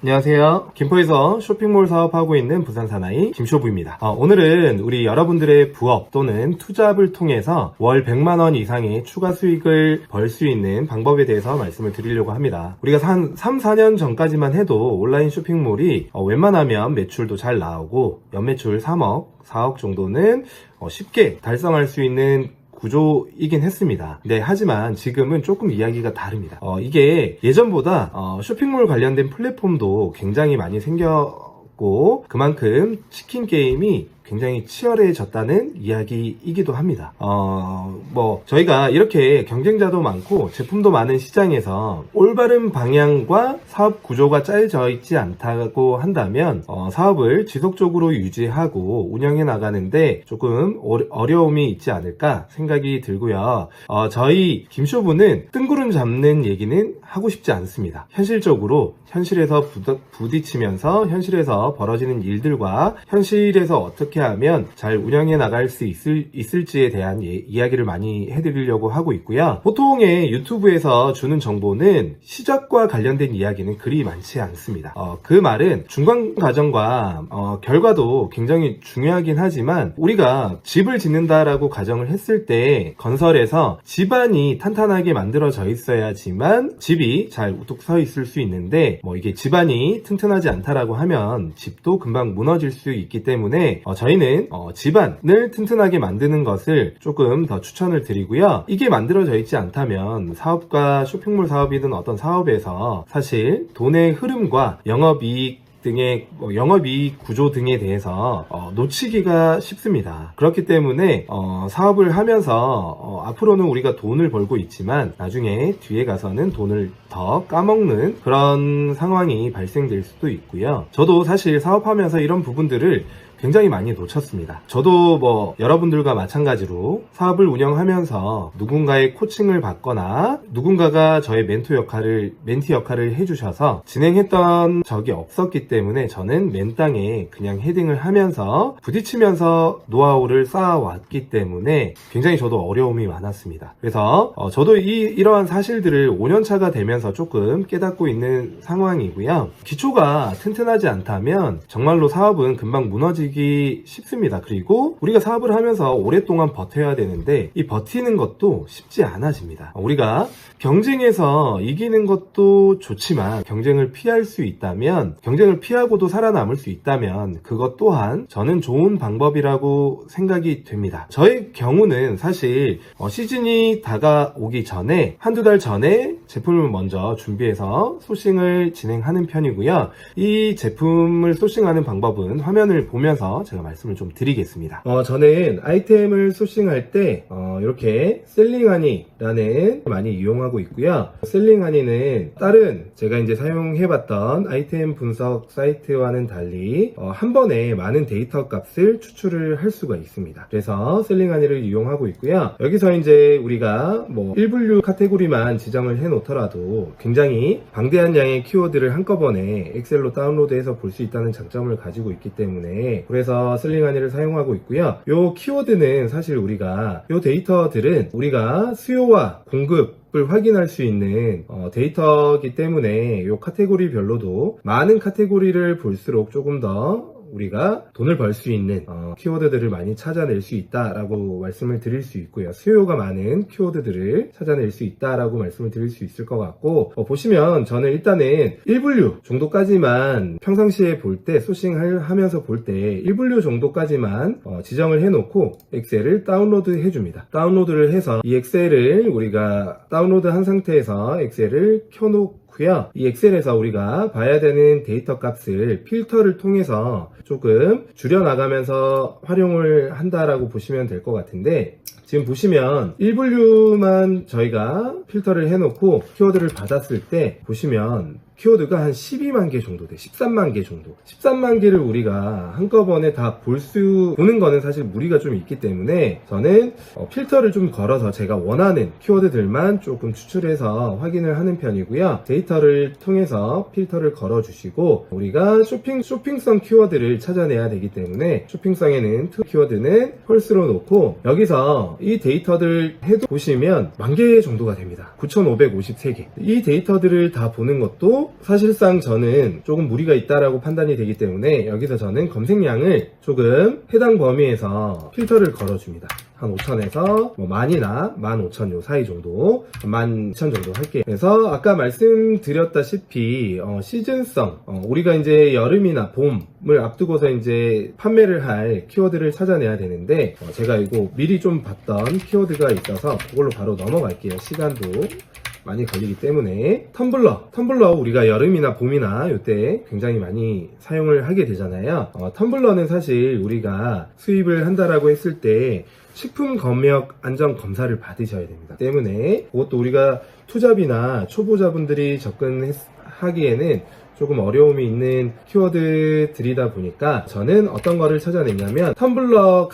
안녕하세요. 김포에서 쇼핑몰 사업하고 있는 부산사나이 김쇼부입니다. 오늘은 우리 여러분들의 부업 또는 투잡을 통해서 월 100만원 이상의 추가 수익을 벌 수 있는 방법에 대해서 말씀을 드리려고 합니다. 우리가 한 3, 4년 전까지만 해도 온라인 쇼핑몰이 웬만하면 매출도 잘 나오고 연매출 3억, 4억 정도는 쉽게 달성할 수 있는 구조이긴 했습니다. 네, 하지만 지금은 조금 이야기가 다릅니다. 이게 예전보다 쇼핑몰 관련된 플랫폼도 굉장히 많이 생겼고 그만큼 치킨 게임이 굉장히 치열해졌다는 이야기이기도 합니다. 저희가 이렇게 경쟁자도 많고 제품도 많은 시장에서 올바른 방향과 사업 구조가 짜여져 있지 않다고 한다면 사업을 지속적으로 유지하고 운영해 나가는데 조금 어려움이 있지 않을까 생각이 들고요. 저희 김쇼부는 뜬구름 잡는 얘기는 하고 싶지 않습니다. 현실적으로 현실에서 부딪히면서 현실에서 벌어지는 일들과 현실에서 어떻게 하면 잘 운영해 나갈 수 있을지에 대한 이야기를 많이 해드리려고 하고 있고요. 보통의 유튜브에서 주는 정보는 시작과 관련된 이야기는 그리 많지 않습니다. 그 말은 중간 과정과 결과도 굉장히 중요하긴 하지만 우리가 집을 짓는다라고 가정을 했을 때 건설에서 집안이 탄탄하게 만들어져 있어야지만 집이 잘 우뚝 서 있을 수 있는데 이게 집안이 튼튼하지 않다라고 하면 집도 금방 무너질 수 있기 때문에 저희는 집안을 튼튼하게 만드는 것을 조금 더 추천을 드리고요. 이게 만들어져 있지 않다면 사업과 쇼핑몰 사업이든 어떤 사업에서 사실 돈의 흐름과 영업이익 등의 영업이익 구조 등에 대해서 놓치기가 쉽습니다. 그렇기 때문에 사업을 하면서 앞으로는 우리가 돈을 벌고 있지만 나중에 뒤에 가서는 돈을 더 까먹는 그런 상황이 발생될 수도 있고요. 저도 사실 사업하면서 이런 부분들을 굉장히 많이 놓쳤습니다. 저도 여러분들과 마찬가지로 사업을 운영하면서 누군가의 코칭을 받거나 누군가가 저의 멘티 역할을 해주셔서 진행했던 적이 없었기 때문에 저는 맨땅에 그냥 헤딩을 하면서 부딪히면서 노하우를 쌓아왔기 때문에 굉장히 저도 어려움이 많았습니다. 그래서 저도 이러한 사실들을 5년차가 되면서 조금 깨닫고 있는 상황이고요. 기초가 튼튼하지 않다면 정말로 사업은 금방 무너지기 쉽습니다. 그리고 우리가 사업을 하면서 오랫동안 버텨야 되는데 이 버티는 것도 쉽지 않아집니다. 우리가 경쟁에서 이기는 것도 좋지만 경쟁을 피할 수 있다면, 경쟁을 피하고도 살아남을 수 있다면 그것 또한 저는 좋은 방법이라고 생각이 됩니다. 저의 경우는 사실 시즌이 다가오기 전에 한두 달 전에 제품을 먼저 준비해서 소싱을 진행하는 편이고요. 이 제품을 소싱하는 방법은 화면을 보면서 제가 말씀을 좀 드리겠습니다. 저는 아이템을 소싱할 때 이렇게 셀링하니라는 많이 이용하고 있고요. 셀링하니는 다른 제가 이제 사용해봤던 아이템 분석 사이트와는 달리 한 번에 많은 데이터 값을 추출을 할 수가 있습니다. 그래서 셀링하니를 이용하고 있고요. 여기서 이제 우리가 1분류 카테고리만 지정을 해 놓더라도 굉장히 방대한 양의 키워드를 한꺼번에 엑셀로 다운로드해서 볼 수 있다는 장점을 가지고 있기 때문에 그래서 셀링하니를 사용하고 있고요. 요 키워드는 사실 요 데이터들은 우리가 수요와 공급을 확인할 수 있는 데이터이기 때문에 요 카테고리별로도 많은 카테고리를 볼수록 조금 더 우리가 돈을 벌 수 있는 키워드들을 많이 찾아낼 수 있다라고 말씀을 드릴 수 있고요. 수요가 많은 키워드들을 찾아낼 수 있다라고 말씀을 드릴 수 있을 것 같고 보시면 저는 일단은 1분류 정도까지만 평상시에 볼 때 소싱하면서 볼 때 1분류 정도까지만 지정을 해놓고 엑셀을 다운로드 해줍니다. 다운로드를 해서 이 엑셀을 우리가 다운로드 한 상태에서 엑셀을 켜놓고 이 엑셀에서 우리가 봐야 되는 데이터 값을 필터를 통해서 조금 줄여나가면서 활용을 한다라고 보시면 될 것 같은데 지금 보시면 1분류만 저희가 필터를 해놓고 키워드를 받았을 때 보시면 키워드가 한 12만 개 정도 돼. 13만 개 정도. 13만 개를 우리가 한꺼번에 다 보는 거는 사실 무리가 좀 있기 때문에 저는 필터를 좀 걸어서 제가 원하는 키워드들만 조금 추출해서 확인을 하는 편이고요. 데이터를 통해서 필터를 걸어 주시고 우리가 쇼핑성 키워드를 찾아내야 되기 때문에 쇼핑성에는 키워드는 펄스로 놓고 여기서 이 데이터들 해도 보시면 10,000개 정도가 됩니다. 9,553개. 이 데이터들을 다 보는 것도 그리고 사실상 저는 조금 무리가 있다라고 판단이 되기 때문에 여기서 저는 검색량을 조금 해당 범위에서 필터를 걸어줍니다. 한 5,000에서 뭐 10,000이나 15,000 요 사이 정도, 12,000 정도 할게요. 그래서 아까 말씀드렸다시피 시즌성, 우리가 이제 여름이나 봄을 앞두고서 이제 판매를 할 키워드를 찾아내야 되는데 제가 이거 미리 좀 봤던 키워드가 있어서 그걸로 바로 넘어갈게요. 시간도 많이 걸리기 때문에. 텀블러 우리가 여름이나 봄이나 이때 굉장히 많이 사용을 하게 되잖아요. 텀블러는 사실 우리가 수입을 한다라고 했을 때 식품 검역 안전 검사를 받으셔야 됩니다. 때문에 그것도 우리가 투잡이나 초보자분들이 접근하기에는 조금 어려움이 있는 키워드들이다 보니까 저는 어떤 거를 찾아냈냐면 텀블러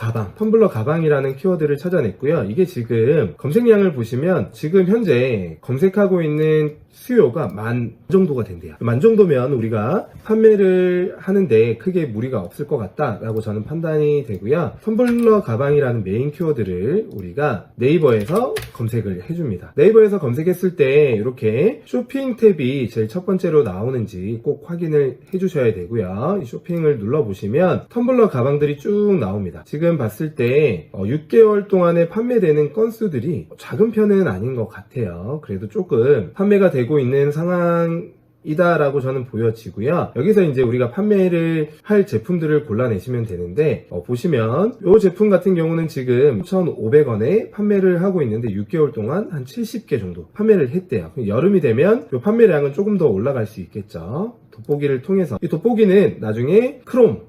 가방이라는 키워드를 찾아냈고요. 이게 지금 검색량을 보시면 지금 현재 검색하고 있는 수요가 10,000 정도가 된대요. 10,000 정도면 우리가 판매를 하는데 크게 무리가 없을 것 같다라고 저는 판단이 되고요. 텀블러 가방이라는 메인 키워드를 우리가 네이버에서 검색을 해줍니다. 네이버에서 검색했을 때 이렇게 쇼핑 탭이 제일 첫 번째로 나오는지 꼭 확인을 해주셔야 되고요. 이 쇼핑을 눌러보시면 텀블러 가방들이 쭉 나옵니다. 지금 봤을 때 6개월 동안에 판매되는 건수들이 작은 편은 아닌 것 같아요. 그래도 조금 판매가 되고 있는 상황이다라고 저는 보여지고요. 여기서 이제 우리가 판매를 할 제품들을 골라내시면 되는데 보시면 이 제품 같은 경우는 지금 1,500원에 판매를 하고 있는데 6개월 동안 한 70개 정도 판매를 했대요. 여름이 되면 이 판매량은 조금 더 올라갈 수 있겠죠. 돋보기를 통해서. 이 돋보기는 나중에 크롬,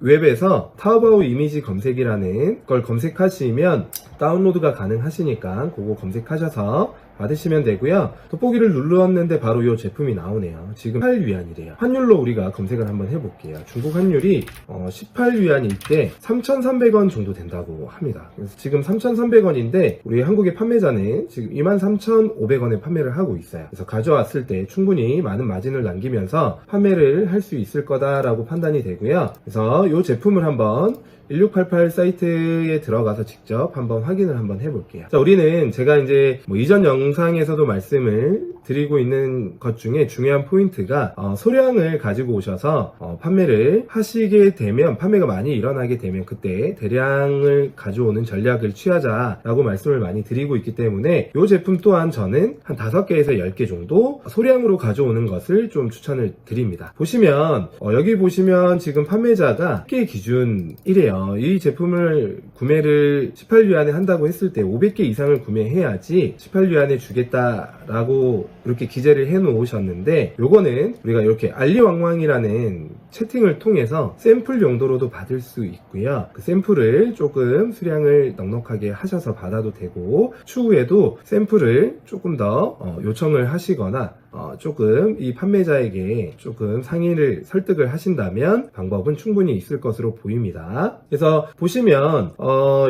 웹에서 타오바오 이미지 검색이라는 걸 검색하시면 다운로드가 가능하시니까 그거 검색하셔서 받으시면 되고요. 돋보기를 눌렀는데 바로 이 제품이 나오네요. 지금 18위안이래요. 환율로 우리가 검색을 한번 해볼게요. 중국 환율이 18위안일 때 3,300원 정도 된다고 합니다. 그래서 지금 3,300원인데 우리 한국의 판매자는 지금 23,500원에 판매를 하고 있어요. 그래서 가져왔을 때 충분히 많은 마진을 남기면서 판매를 할 수 있을 거다라고 판단이 되고요. 그래서 이 제품을 한번 1688 사이트에 들어가서 직접 한번 확인을 한번 해볼게요. 자, 우리는 제가 이제 이전 영상에서도 말씀을 드리고 있는 것 중에 중요한 포인트가 소량을 가지고 오셔서 판매를 하시게 되면, 판매가 많이 일어나게 되면 그때 대량을 가져오는 전략을 취하자라고 말씀을 많이 드리고 있기 때문에 이 제품 또한 저는 한 5개에서 10개 정도 소량으로 가져오는 것을 좀 추천을 드립니다. 보시면 여기 보시면 지금 판매자가 10개 기준이래요. 이 제품을 구매를 18위안에 한다고 했을 때 500개 이상을 구매해야지 18위안에 주겠다라고 이렇게 기재를 해 놓으셨는데, 요거는 우리가 이렇게 알리왕왕이라는 채팅을 통해서 샘플 용도로도 받을 수 있고요. 그 샘플을 조금 수량을 넉넉하게 하셔서 받아도 되고, 추후에도 샘플을 조금 더 요청을 하시거나 조금 이 판매자에게 조금 상의를 설득을 하신다면 방법은 충분히 있을 것으로 보입니다. 그래서 보시면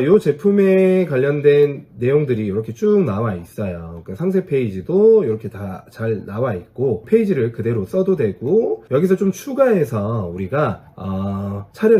이 제품에 관련된 내용들이 이렇게 쭉 나와 있어요. 그러니까 상세 페이지도 이렇게 다 잘 나와 있고, 페이지를 그대로 써도 되고, 여기서 좀 추가해서 우리가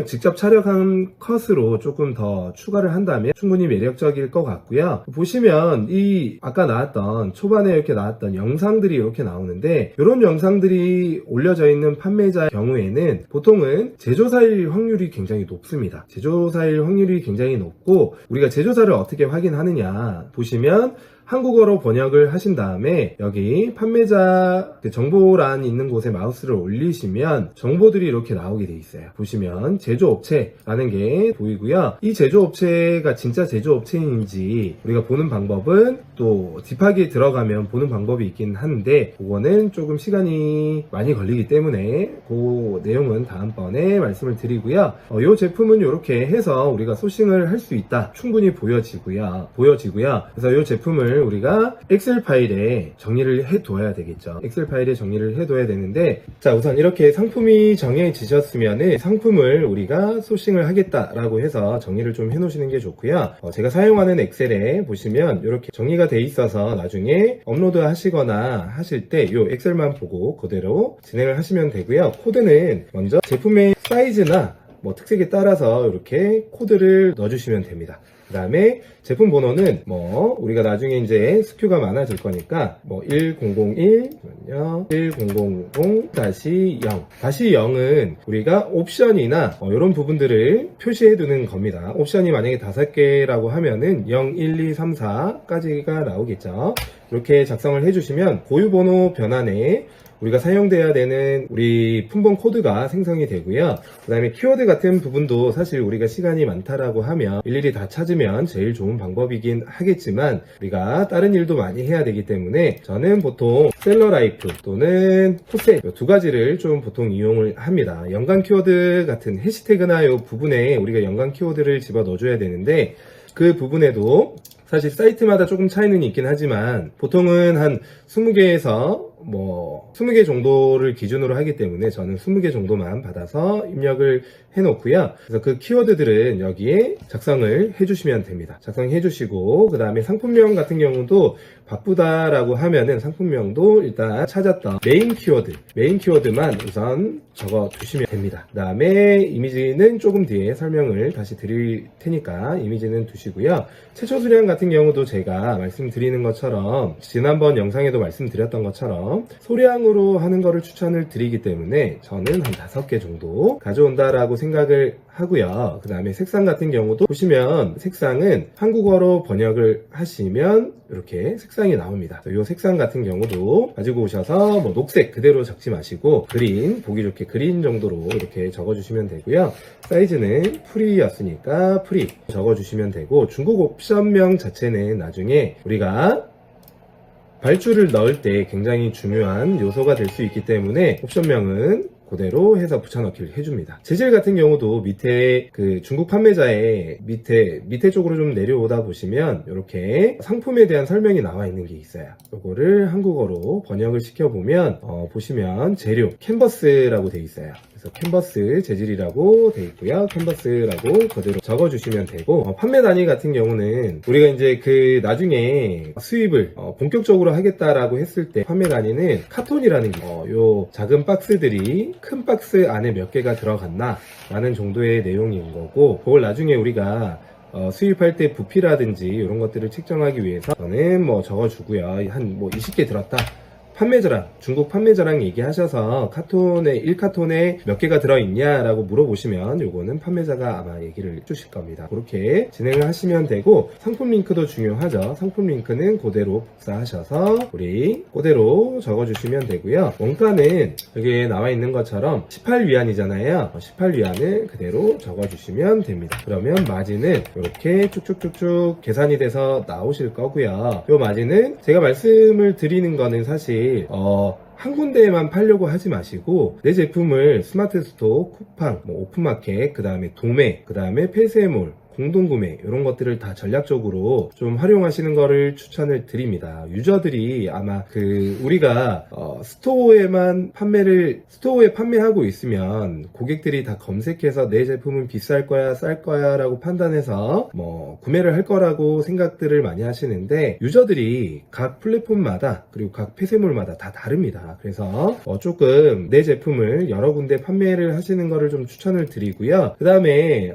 직접 촬영한 컷으로 조금 더 추가를 한다면 충분히 매력적일 것 같고요. 보시면 이 아까 나왔던 초반에 이렇게 나왔던 영상들이 이렇게 나오는데, 이런 영상들이 올려져 있는 판매자의 경우에는 보통은 제조사일 확률이 굉장히 높습니다. 제조사일 확률이 굉장히 높고, 우리가 제조사를 어떻게 확인하느냐 보시면 한국어로 번역을 하신 다음에 여기 판매자 정보란 있는 곳에 마우스를 올리시면 정보들이 이렇게 나오게 돼 있어요. 보시면 제조업체라는 게 보이고요. 이 제조업체가 진짜 제조업체인지 우리가 보는 방법은 또 딥하게 들어가면 보는 방법이 있긴 한데, 그거는 조금 시간이 많이 걸리기 때문에 그 내용은 다음번에 말씀을 드리고요. 이 제품은 이렇게 해서 우리가 소싱을 할 수 있다, 충분히 보여지고요. 그래서 이 제품을 우리가 엑셀 파일에 정리를 해둬야 되겠죠. 엑셀 파일에 정리를 해둬야 되는데, 자, 우선 이렇게 상품이 정해지셨으면 상품을 우리가 소싱을 하겠다라고 해서 정리를 좀 해놓으시는 게 좋고요. 제가 사용하는 엑셀에 보시면 이렇게 정리가 돼 있어서 나중에 업로드 하시거나 하실 때 이 엑셀만 보고 그대로 진행을 하시면 되고요. 코드는 먼저 제품의 사이즈나 특색에 따라서 이렇게 코드를 넣어주시면 됩니다. 그 다음에 제품 번호는 뭐 우리가 나중에 이제 SKU가 많아질 거니까 뭐 1001, 1000-0, 다시 0은 우리가 옵션이나 이런 부분들을 표시해 두는 겁니다. 옵션이 만약에 5개라고 하면은 0, 1, 2, 3, 4까지가 나오겠죠. 이렇게 작성을 해주시면 고유번호 변환에 우리가 사용돼야 되는 우리 품번 코드가 생성이 되고요. 그 다음에 키워드 같은 부분도 사실 우리가 시간이 많다라고 하면 일일이 다 찾으면 제일 좋은 방법이긴 하겠지만 우리가 다른 일도 많이 해야 되기 때문에 저는 보통 셀러라이프 또는 코셋 이 두 가지를 좀 보통 이용을 합니다. 연관 키워드 같은 해시태그나 이 부분에 우리가 연관 키워드를 집어 넣어줘야 되는데 그 부분에도 사실 사이트마다 조금 차이는 있긴 하지만 보통은 한 20개에서 뭐 20개 정도를 기준으로 하기 때문에 저는 20개 정도만 받아서 입력을 해놓고요. 그래서 그 키워드들은 여기에 작성을 해주시면 됩니다. 작성해 주시고 그 다음에 상품명 같은 경우도 바쁘다라고 하면은 상품명도 일단 찾았던 메인 키워드만 우선 적어 두시면 됩니다. 그 다음에 이미지는 조금 뒤에 설명을 다시 드릴 테니까 이미지는 두시고요. 최초 수량 같은 경우도 제가 말씀드리는 것처럼 지난번 영상에도 말씀드렸던 것처럼 소량으로 하는 거를 추천을 드리기 때문에 저는 한 5개 정도 가져온다라고 생각을 하고요. 그 다음에 색상 같은 경우도 보시면 색상은 한국어로 번역을 하시면 이렇게 색상이 나옵니다. 이 색상 같은 경우도 가지고 오셔서 뭐 녹색 그대로 적지 마시고 그린, 보기 좋게 그린 정도로 이렇게 적어주시면 되고요. 사이즈는 프리였으니까 프리 적어주시면 되고 중국 옵션명 자체는 나중에 우리가 발주를 넣을 때 굉장히 중요한 요소가 될 수 있기 때문에 옵션명은 그대로 해서 붙여넣기를 해줍니다. 재질 같은 경우도 밑에 그 중국 판매자의 밑에 쪽으로 좀 내려오다 보시면 이렇게 상품에 대한 설명이 나와 있는 게 있어요. 이거를 한국어로 번역을 시켜보면 보시면 재료 캔버스라고 돼 있어요. 그래서 캔버스 재질이라고 돼 있고요. 캔버스라고 그대로 적어주시면 되고 판매 단위 같은 경우는 우리가 이제 그 나중에 수입을 본격적으로 하겠다라고 했을 때 판매 단위는 카톤이라는 게 요 작은 박스들이 큰 박스 안에 몇 개가 들어갔나 라는 정도의 내용인 거고 그걸 나중에 우리가 수입할 때 부피라든지 이런 것들을 측정하기 위해서 저는 뭐 적어주고요. 한 뭐 20개 들었다. 판매자랑 중국 판매자랑 얘기하셔서 카톤에 1카톤에 몇 개가 들어있냐라고 물어보시면 요거는 판매자가 아마 얘기를 해주실 겁니다. 그렇게 진행을 하시면 되고 상품 링크도 중요하죠. 상품 링크는 그대로 복사하셔서 우리 그대로 적어주시면 되고요. 원가는 여기에 나와 있는 것처럼 18위안이잖아요. 18위안을 그대로 적어주시면 됩니다. 그러면 마진은 이렇게 쭉쭉쭉쭉 계산이 돼서 나오실 거고요. 요 마진은 제가 말씀을 드리는 거는 사실 한 군데에만 팔려고 하지 마시고 내 제품을 스마트 스토어, 쿠팡, 오픈마켓, 그 다음에 도매, 그 다음에 폐쇄몰, 공동구매 이런 것들을 다 전략적으로 좀 활용하시는 거를 추천을 드립니다. 유저들이 아마 우리가 스토어에 판매하고 있으면 고객들이 다 검색해서 내 제품은 비쌀 거야 쌀 거야 라고 판단해서 뭐 구매를 할 거라고 생각들을 많이 하시는데 유저들이 각 플랫폼마다 그리고 각 폐쇄몰마다 다 다릅니다. 그래서 조금 내 제품을 여러 군데 판매를 하시는 거를 좀 추천을 드리고요. 그 다음에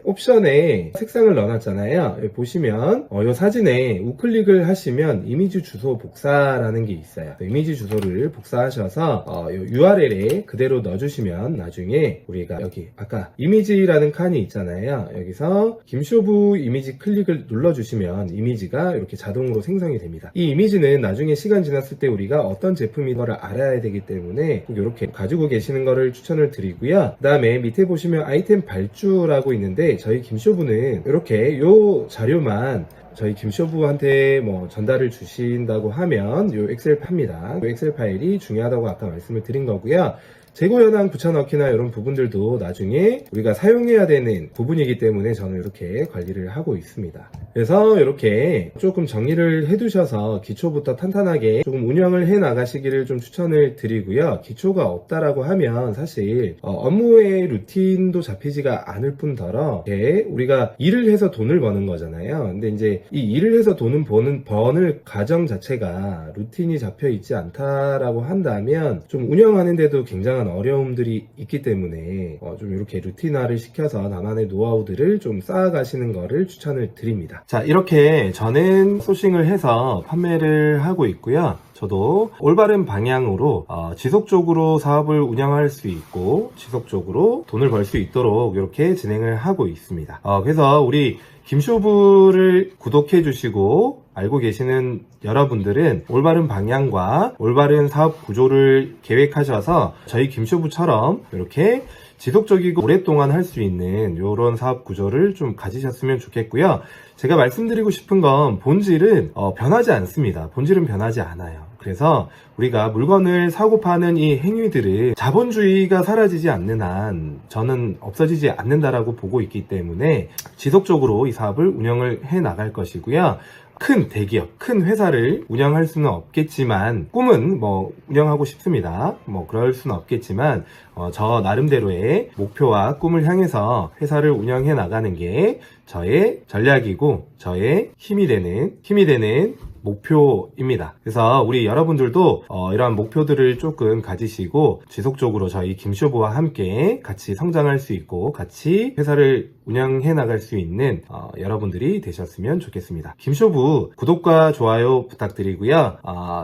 옵션에 색상을 넣어놨잖아요. 여기 보시면 이 사진에 우클릭을 하시면 이미지 주소 복사라는 게 있어요. 이미지 주소를 복사하셔서 URL에 그대로 넣어주시면 나중에 우리가 여기 아까 이미지라는 칸이 있잖아요. 여기서 김쇼부 이미지 클릭을 눌러주시면 이미지가 이렇게 자동으로 생성이 됩니다. 이 이미지는 나중에 시간 지났을 때 우리가 어떤 제품인 거를 알아야 되기 때문에 꼭 이렇게 가지고 계시는 거를 추천을 드리고요. 그 다음에 밑에 보시면 아이템 발주라고 있는데 저희 김쇼부 부는 이렇게 요 자료만 저희 김쇼부한테 뭐 전달을 주신다고 하면 요 엑셀 파입니다. 요 엑셀 파일이 중요하다고 아까 말씀을 드린 거고요. 재고 현황 붙여넣기나 이런 부분들도 나중에 우리가 사용해야 되는 부분이기 때문에 저는 이렇게 관리를 하고 있습니다. 그래서 이렇게 조금 정리를 해두셔서 기초부터 탄탄하게 조금 운영을 해 나가시기를 좀 추천을 드리고요. 기초가 없다라고 하면 사실 업무의 루틴도 잡히지가 않을 뿐더러 우리가 일을 해서 돈을 버는 거잖아요. 근데 이제 이 일을 해서 돈을 버는 과정 자체가 루틴이 잡혀 있지 않다라고 한다면 좀 운영하는데도 굉장한 어려움들이 있기 때문에 좀 이렇게 루틴화를 시켜서 나만의 노하우들을 좀 쌓아가시는 거를 추천을 드립니다. 자, 이렇게 저는 소싱을 해서 판매를 하고 있고요. 저도 올바른 방향으로 지속적으로 사업을 운영할 수 있고 지속적으로 돈을 벌 수 있도록 이렇게 진행을 하고 있습니다. 그래서 우리 김쇼부를 구독해 주시고 알고 계시는 여러분들은 올바른 방향과 올바른 사업 구조를 계획하셔서 저희 김쇼부처럼 이렇게 지속적이고 오랫동안 할 수 있는 이런 사업 구조를 좀 가지셨으면 좋겠고요. 제가 말씀드리고 싶은 건 본질은 변하지 않습니다. 본질은 변하지 않아요. 그래서 우리가 물건을 사고 파는 이 행위들은 자본주의가 사라지지 않는 한 저는 없어지지 않는다라고 보고 있기 때문에 지속적으로 이 사업을 운영을 해 나갈 것이고요. 큰 대기업, 큰 회사를 운영할 수는 없겠지만 꿈은 운영하고 싶습니다. 그럴 수는 없겠지만 저 나름대로의 목표와 꿈을 향해서 회사를 운영해 나가는 게 저의 전략이고 저의 힘이 되는 목표입니다. 그래서 우리 여러분들도 이러한 목표들을 조금 가지시고 지속적으로 저희 김쇼부와 함께 같이 성장할 수 있고 같이 회사를 운영해 나갈 수 있는 여러분들이 되셨으면 좋겠습니다. 김쇼부 구독과 좋아요 부탁드리고요.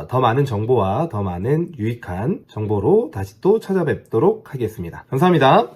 더 많은 정보와 더 많은 유익한 정보로 다시 또 찾아뵙도록 하겠습니다. 감사합니다.